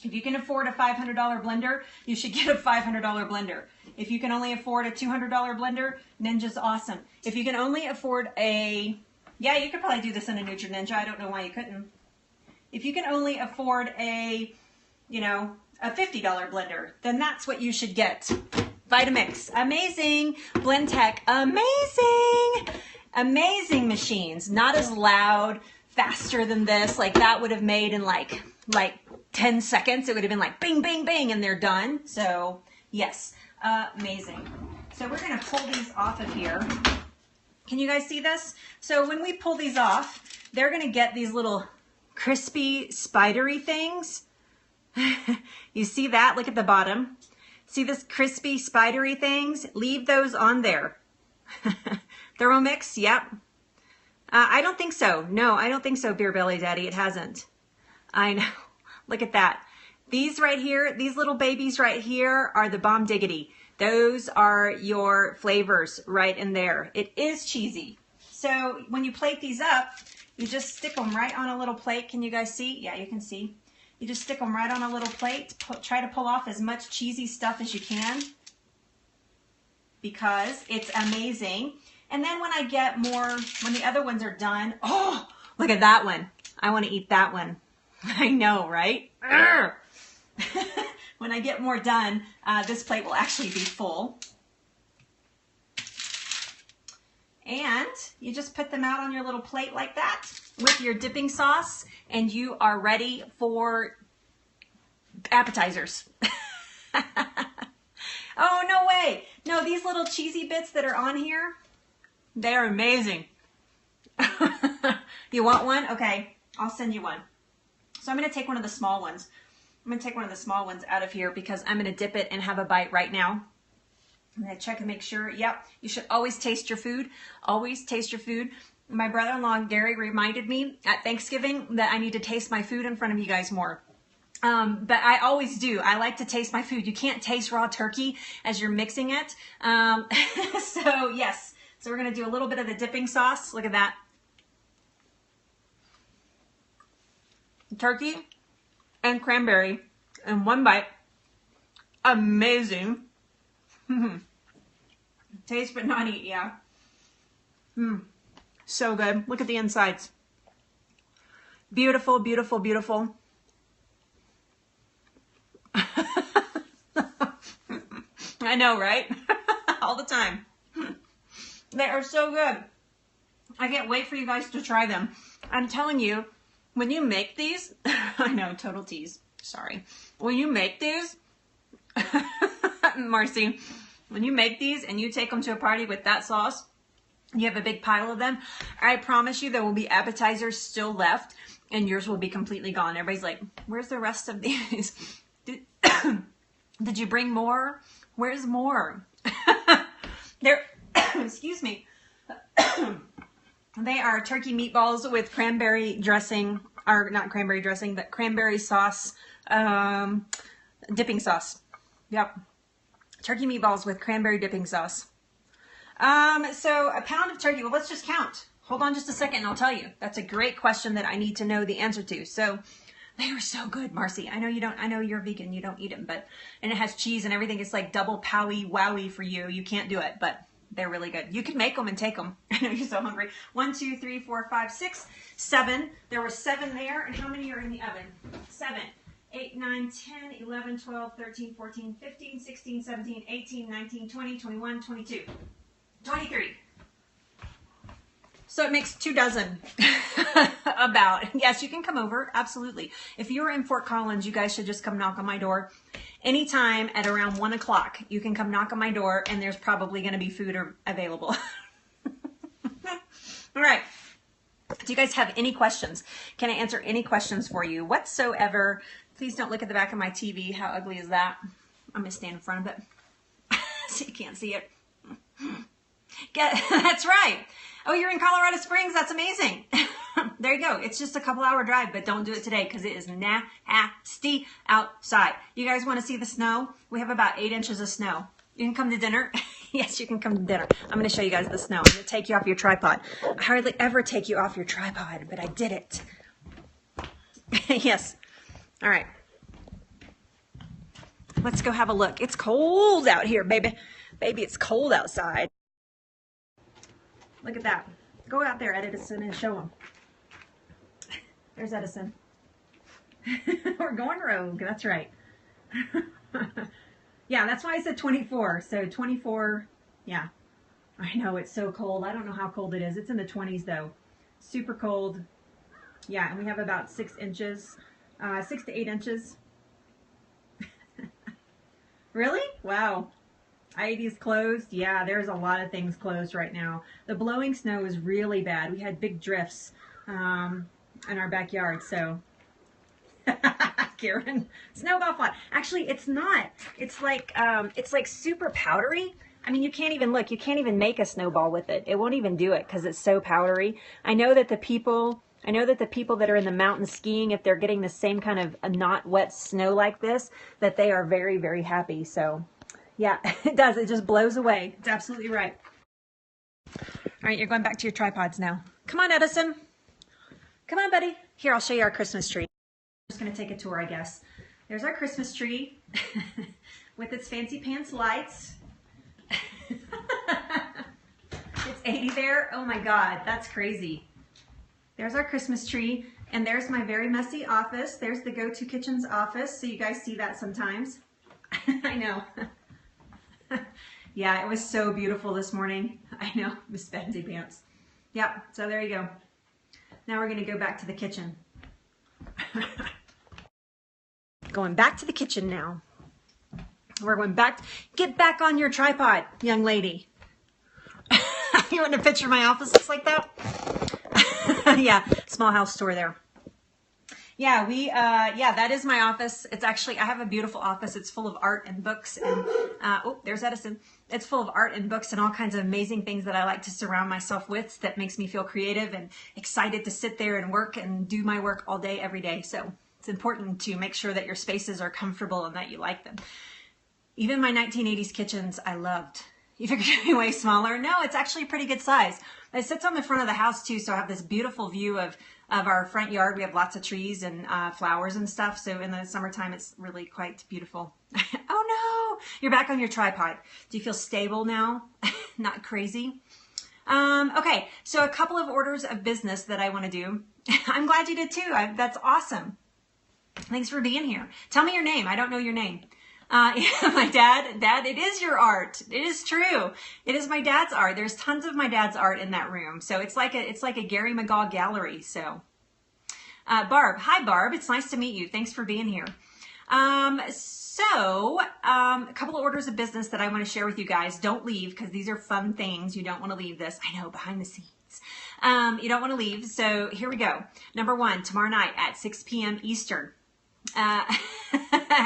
If you can afford a $500 blender, you should get a $500 blender. If you can only afford a $200 blender, Ninja's awesome. If you can only afford a... Yeah, you could probably do this in a Nutri Ninja. I don't know why you couldn't. If you can only afford a, you know, a $50 blender, then that's what you should get. Vitamix, amazing. Blendtec, amazing. Amazing machines. Not as loud, faster than this. Like that would have made in like 10 seconds. It would have been like bing, bing, bing, and they're done. So yes, amazing. So we're going to pull these off of here. Can you guys see this? So when we pull these off, they're going to get these little crispy, spidery things. You see that? Look at the bottom. See this crispy, spidery things? Leave those on there. Thermomix, yep. I don't think so. No, I don't think so, Beer Belly Daddy. It hasn't. I know. Look at that. These right here, these little babies right here are the Bomb Diggity. Those are your flavors right in there. It is cheesy. So when you plate these up, you just stick them right on a little plate. Can you guys see? Yeah, you can see. You just stick them right on a little plate. Try to pull off as much cheesy stuff as you can because it's amazing. And then when I get more, when the other ones are done, oh, look at that one. I want to eat that one. I know, right? When I get more done, this plate will actually be full. And you just put them out on your little plate like that with your dipping sauce, and you are ready for appetizers. Oh, no way. No, these little cheesy bits that are on here, they're amazing. You want one? Okay, I'll send you one. So I'm going to take one of the small ones. I'm going to take one of the small ones out of here because I'm going to dip it and have a bite right now. I'm going to check and make sure. Yep, you should always taste your food. Always taste your food. My brother-in-law, Gary, reminded me at Thanksgiving that I need to taste my food in front of you guys more. But I always do. I like to taste my food. You can't taste raw turkey as you're mixing it. So yes. So we're going to do a little bit of the dipping sauce. Look at that. Turkey and cranberry in one bite. Amazing. Taste but not eat, yeah. So good. Look at the insides. Beautiful, beautiful, beautiful. I know, right? All the time. They are so good. I can't wait for you guys to try them. I'm telling you, when you make these, I know, total tease. Sorry. When you make these, Marcy, when you make these and you take them to a party with that sauce, you have a big pile of them, I promise you there will be appetizers still left and yours will be completely gone. Everybody's like, where's the rest of these? Did you bring more? Where's more? They're, excuse me. They are turkey meatballs with cranberry dressing, or not cranberry dressing, but cranberry sauce, dipping sauce. Yep. Turkey meatballs with cranberry dipping sauce. So a pound of turkey, well, let's just count. Hold on just a second and I'll tell you. That's a great question that I need to know the answer to. So they were so good, Marcy. I know you don't, I know you're vegan, you don't eat them, but, and it has cheese and everything. It's like double powy wowie for you. You can't do it, but they're really good. You can make them and take them. I know you're so hungry. 1, 2, 3, 4, 5, 6, 7. There were 7 there. And how many are in the oven? 7, 8, 9, 10, 11, 12, 13, 14, 15, 16, 17, 18, 19, 20, 21, 22, 23. So it makes 2 dozen about. Yes, you can come over. Absolutely. If you're in Fort Collins, you guys should just come knock on my door. Anytime at around 1 o'clock, you can come knock on my door and there's probably going to be food available. All right. Do you guys have any questions? Can I answer any questions for you whatsoever? Please don't look at the back of my TV. How ugly is that? I'm going to stand in front of it so you can't see it. That's right. Oh, you're in Colorado Springs. That's amazing. There you go. It's just a couple hour drive, but don't do it today because it is nasty outside. You guys want to see the snow? We have about 8 inches of snow. You can come to dinner. Yes, you can come to dinner. I'm going to show you guys the snow. I'm going to take you off your tripod. I hardly ever take you off your tripod, but I did it. Yes. All right. Let's go have a look. It's cold out here, baby. Baby, it's cold outside. Look at that. Go out there, Edison, and show them. There's Edison. We're going rogue. That's right. Yeah, that's why I said 24. So 24, yeah. I know, it's so cold. I don't know how cold it is. It's in the 20s, though. Super cold. Yeah, and we have about 6 inches. 6 to 8 inches. Really? Wow. I-80's closed. Yeah, there's a lot of things closed right now. The blowing snow is really bad. We had big drifts in our backyard, so... Karen, snowball fly. Actually, it's not. It's like super powdery. I mean, you can't even look. You can't even make a snowball with it. It won't even do it because it's so powdery. I know that the people that are in the mountain skiing, if they're getting the same kind of not wet snow like this, that they are very, very happy. So, yeah, it does. It just blows away. It's absolutely right. All right, you're going back to your tripods now. Come on, Edison. Come on, buddy. Here, I'll show you our Christmas tree. I'm just going to take a tour, I guess. There's our Christmas tree with its fancy pants lights. It's 80 there. Oh my God, that's crazy. There's our Christmas tree, and there's my very messy office. There's the Go-To Kitchen's office, so you guys see that sometimes. I know. Yeah, it was so beautiful this morning. I know, Miss Fancy Pants. Yep, so there you go. Now we're gonna go back to the kitchen. Going back to the kitchen now. We're going back. Get back on your tripod, young lady. You want to picture my office looks like that? Yeah, small house tour there. Yeah, yeah, that is my office. It's actually, I have a beautiful office. It's full of art and books and, oh, there's Edison. It's full of art and books and all kinds of amazing things that I like to surround myself with that makes me feel creative and excited to sit there and work and do my work all day, every day. So it's important to make sure that your spaces are comfortable and that you like them. Even my 1980s kitchens, I loved. You figured it'd be way smaller? No, it's actually a pretty good size. It sits on the front of the house too, so I have this beautiful view of our front yard. We have lots of trees and flowers and stuff, so in the summertime it's really quite beautiful. Oh no! You're back on your tripod. Do you feel stable now? Not crazy? Okay, so a couple of orders of business that I want to do. I'm glad you did too. That's awesome. Thanks for being here. Tell me your name. I don't know your name. Yeah, my dad, it is your art. It is true. It is my dad's art. There's tons of my dad's art in that room. So it's like a Gary McGaw gallery. So, Barb, hi Barb. It's nice to meet you. Thanks for being here. A couple of orders of business that I want to share with you guys. Don't leave because these are fun things. You don't want to leave this. I know, behind the scenes. You don't want to leave. So here we go. Number one, tomorrow night at 6 p.m. Eastern.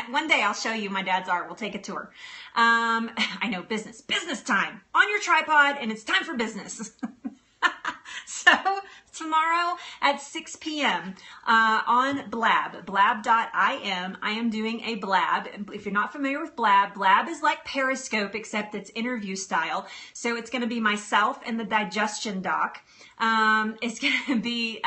One day I'll show you my dad's art. We'll take a tour. I know, business time on your tripod, and it's time for business. So tomorrow at 6 p.m. On Blab, blab.im, I am doing a Blab. If you're not familiar with Blab, Blab is like Periscope, except it's interview style. So it's going to be myself and the digestion doc. It's going to be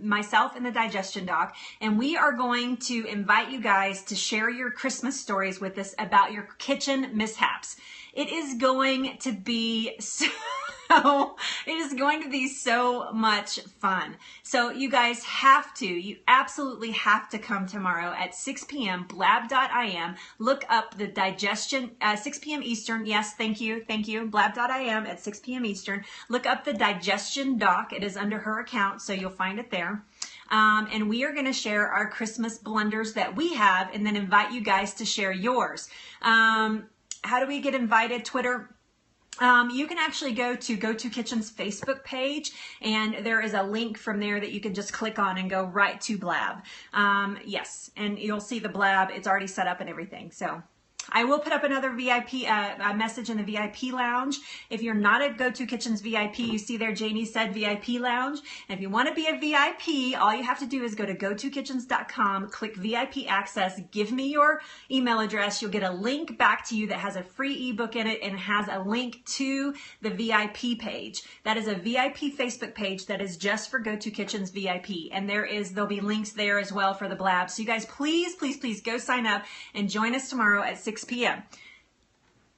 myself and the digestion doc, and we are going to invite you guys to share your Christmas stories with us about your kitchen mishaps. It is going to be so much fun. So you guys you absolutely have to come tomorrow at 6 p.m. blab.im. Look up the digestion, 6 p.m. Eastern. Yes, thank you. Blab.im at 6 p.m. Eastern. Look up the digestion doc. It is under her account, so you'll find it there. And we are going to share our Christmas blunders that we have and then invite you guys to share yours. How do we get invited? Twitter. You can actually go to Kitchen's Facebook page, and there is a link from there that you can just click on and go right to Blab. Yes, and you'll see the Blab. It's already set up and everything. So I will put up another VIP message in the VIP lounge. If you're not at Go-To Kitchen's VIP, you see there Janie said VIP lounge. And if you want to be a VIP, all you have to do is go to gotokitchens.com, click VIP access, give me your email address. You'll get a link back to you that has a free ebook in it and has a link to the VIP page. That is a VIP Facebook page that is just for Go-To Kitchen's VIP. And there'll be links there as well for the Blab. So you guys, please go sign up and join us tomorrow at 6 p.m.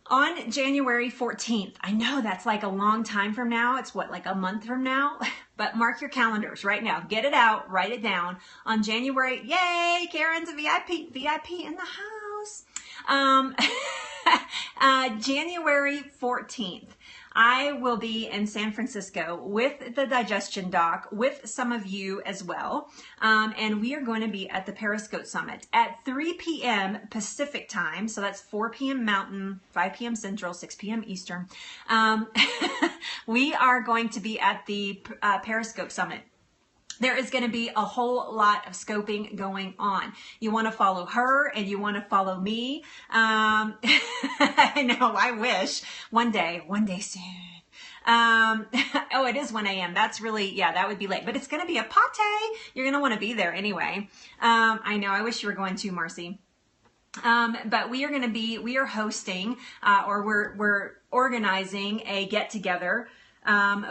On January 14th. I know that's like a long time from now. It's what, like a month from now? But mark your calendars right now. Get it out, write it down. On January, yay, Karen's a VIP in the house. January 14th. I will be in San Francisco with the digestion doc, with some of you as well. And we are going to be at the Periscope Summit at 3 p.m. Pacific time. So that's 4 p.m. Mountain, 5 p.m. Central, 6 p.m. Eastern. We are going to be at the Periscope Summit. There is going to be a whole lot of scoping going on. You want to follow her and you want to follow me. I know, I wish one day soon. Oh, it is 1 a.m. That's really, yeah, that would be late, but it's going to be a pate. You're going to want to be there anyway. I know, I wish you were going to, Marcy. But we are hosting, or we're organizing a get together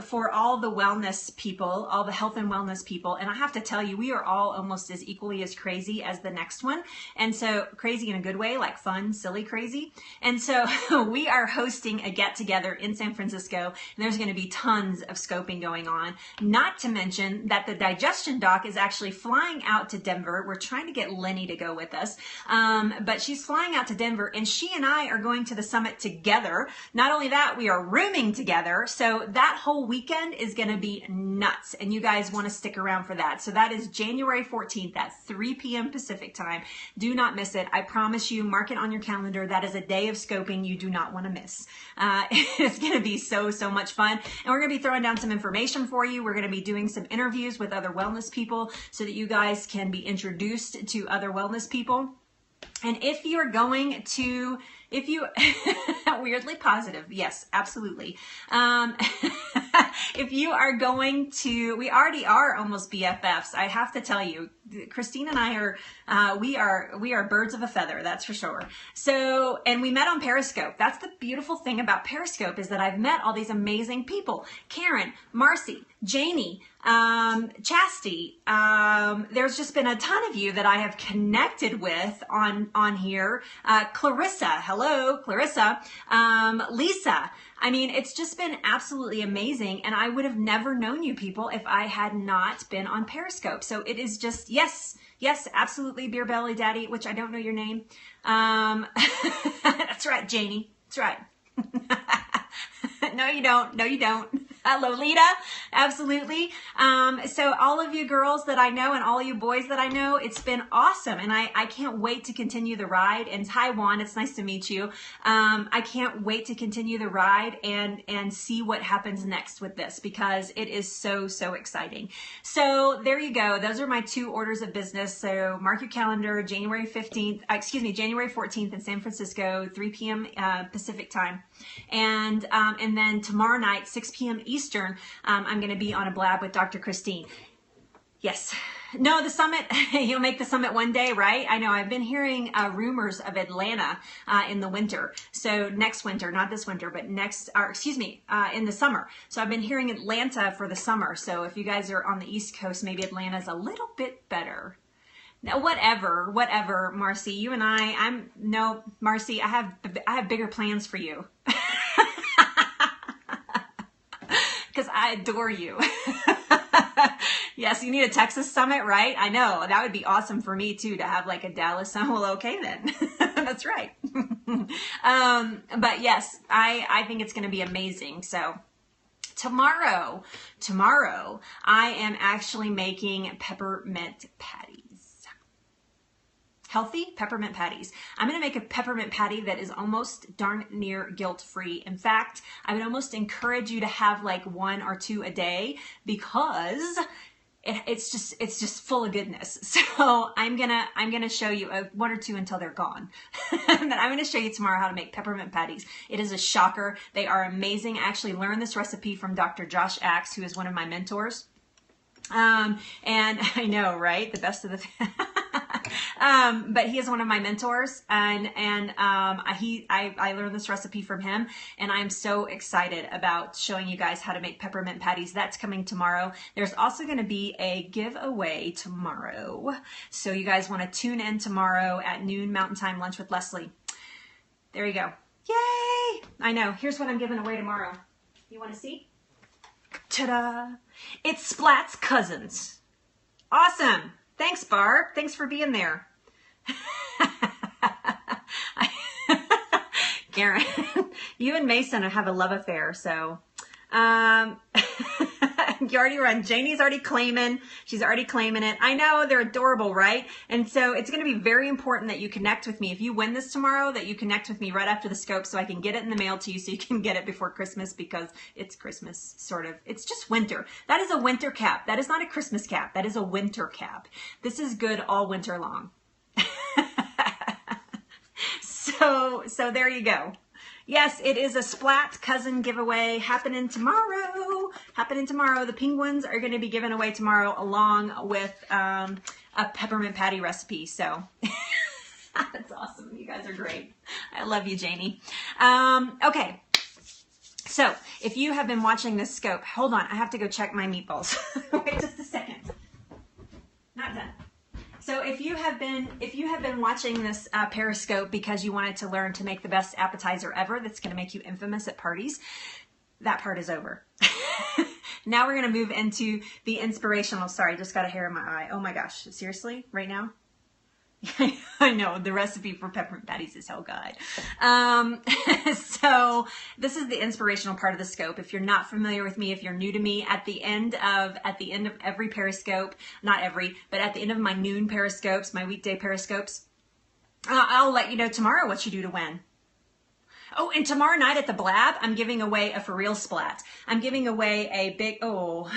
for all the wellness people, all the health and wellness people. And I have to tell you, we are all almost as equally as crazy as the next one. And so crazy in a good way, like fun, silly, crazy. And so we are hosting a get together in San Francisco, and there's going to be tons of scoping going on. Not to mention that the digestion doc is actually flying out to Denver. We're trying to get Lenny to go with us. But she's flying out to Denver, and she and I are going to the summit together. Not only that, we are rooming together. So that whole weekend is going to be nuts, and you guys want to stick around for that. So that is January 14th at 3 p.m. Pacific time. Do not miss it. I promise you, mark it on your calendar. That is a day of scoping you do not want to miss. It's going to be so much fun. And we're going to be throwing down some information for you. We're going to be doing some interviews with other wellness people so that you guys can be introduced to other wellness people. And if you're going to, weirdly positive, yes, absolutely. If you are going to, we already are almost BFFs. I have to tell you, Christine and I are, we are birds of a feather, that's for sure. So, and we met on Periscope. That's the beautiful thing about Periscope, is that I've met all these amazing people. Karen, Marcy, Janie, Chastity. There's just been a ton of you that I have connected with on here. Clarissa, hello, Clarissa. Lisa. I mean, it's just been absolutely amazing, and I would have never known you people if I had not been on Periscope. So it is just, yes, absolutely, Beer Belly Daddy, which I don't know your name. That's right, Janie. That's right. No, you don't. No, you don't. Lolita, absolutely. So all of you girls that I know and all you boys that I know, it's been awesome. And I can't wait to continue the ride. And hi, Juan, it's nice to meet you. I can't wait to continue the ride and see what happens next with this, because it is so exciting. So there you go. Those are my 2 orders of business. So mark your calendar, January 14th in San Francisco, 3 p.m. Pacific time. And then tomorrow night, 6 p.m. Eastern, I'm going to be on a blab with Dr. Christine. Yes. No, the summit, you'll make the summit one day, right? I know. I've been hearing rumors of Atlanta in the winter. So next winter, not this winter, but in the summer. So I've been hearing Atlanta for the summer. So if you guys are on the East Coast, maybe Atlanta's a little bit better. No, whatever, Marcy. You and Marcy, I have bigger plans for you. Because I adore you. Yes, you need a Texas summit, right? I know. That would be awesome for me, too, to have like a Dallas summit. Well, okay, then. That's right. But yes, I think it's going to be amazing. So tomorrow, I am actually making peppermint patties. Healthy peppermint patties. I'm going to make a peppermint patty that is almost darn near guilt-free. In fact, I would almost encourage you to have like 1 or 2 a day, because it's just full of goodness. So I'm gonna show you 1 or 2 until they're gone. But I'm gonna show you tomorrow how to make peppermint patties. It is a shocker. They are amazing. I actually learned this recipe from Dr. Josh Axe, who is one of my mentors. And I know, right? The best of the but he is one of my mentors, and I learned this recipe from him, and I'm so excited about showing you guys how to make peppermint patties. That's coming tomorrow. There's also going to be a giveaway tomorrow, so you guys want to tune in tomorrow at noon Mountain Time, lunch with Leslie. There you go. Yay! I know. Here's what I'm giving away tomorrow. You want to see? Ta-da! It's Splat's cousins. Awesome. Thanks, Barb. Thanks for being there. Karen, you and Mason have a love affair, so you already run. Janie's already claiming. She's already claiming it. I know, they're adorable, right? And so it's going to be very important that you connect with me. If you win this tomorrow, that you connect with me right after the scope so I can get it in the mail to you, so you can get it before Christmas, because it's Christmas, sort of. It's just winter. That is a winter cap. That is not a Christmas cap. That is a winter cap. This is good all winter long. So there you go. Yes, it is a Splat cousin giveaway happening tomorrow. The penguins are going to be given away tomorrow, along with a peppermint patty recipe. So that's awesome. You guys are great. I love you, Janie. Okay. So if you have been watching this scope, hold on, I have to go check my meatballs. Wait just a second. Not done. So if you have been watching this Periscope because you wanted to learn to make the best appetizer ever that's going to make you infamous at parties, that part is over. Now we're going to move into the inspirational. Sorry, just got a hair in my eye. Oh my gosh, seriously? Right now? I know, the recipe for peppermint patties is hell good. So this is the inspirational part of the scope. If you're not familiar with me, if you're new to me, at the end of every Periscope, not every, but at the end of my noon Periscopes, my weekday Periscopes, I'll let you know tomorrow what you do to win. Oh, and tomorrow night at the Blab, I'm giving away a for real splat. I'm giving away a big, oh,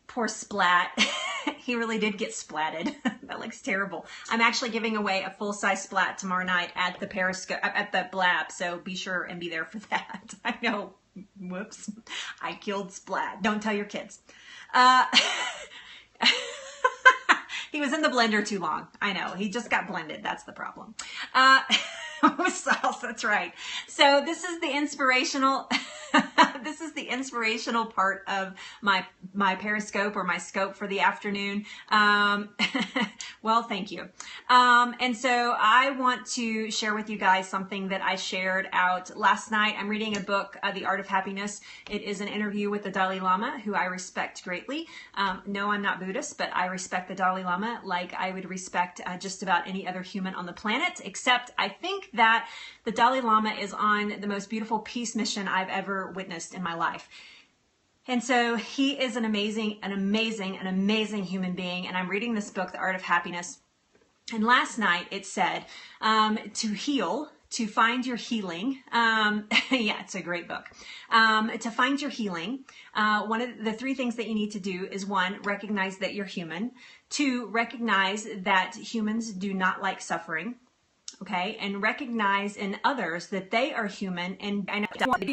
poor Splat. He really did get splatted. That looks terrible. I'm actually giving away a full-size splat tomorrow night at the Periscope, at the Blab, so be sure and be there for that. I know, whoops, I killed Splat. Don't tell your kids. He was in the blender too long. I know, he just got blended. That's the problem. With sauce, that's right. So this is the inspirational, this is the inspirational part of my Periscope or my scope for the afternoon. Well, thank you. And so I want to share with you guys something that I shared out last night. I'm reading a book, The Art of Happiness. It is an interview with the Dalai Lama, who I respect greatly. No, I'm not Buddhist, but I respect the Dalai Lama like I would respect just about any other human on the planet, except I think that the Dalai Lama is on the most beautiful peace mission I've ever witnessed in my life. And so he is an amazing human being. And I'm reading this book, The Art of Happiness. And last night it said, to heal, to find your healing. Yeah, it's a great book. To find your healing, one of the three things that you need to do is, one, recognize that you're human. Two, recognize that humans do not like suffering. Okay, and recognize in others that they are human and I don't want to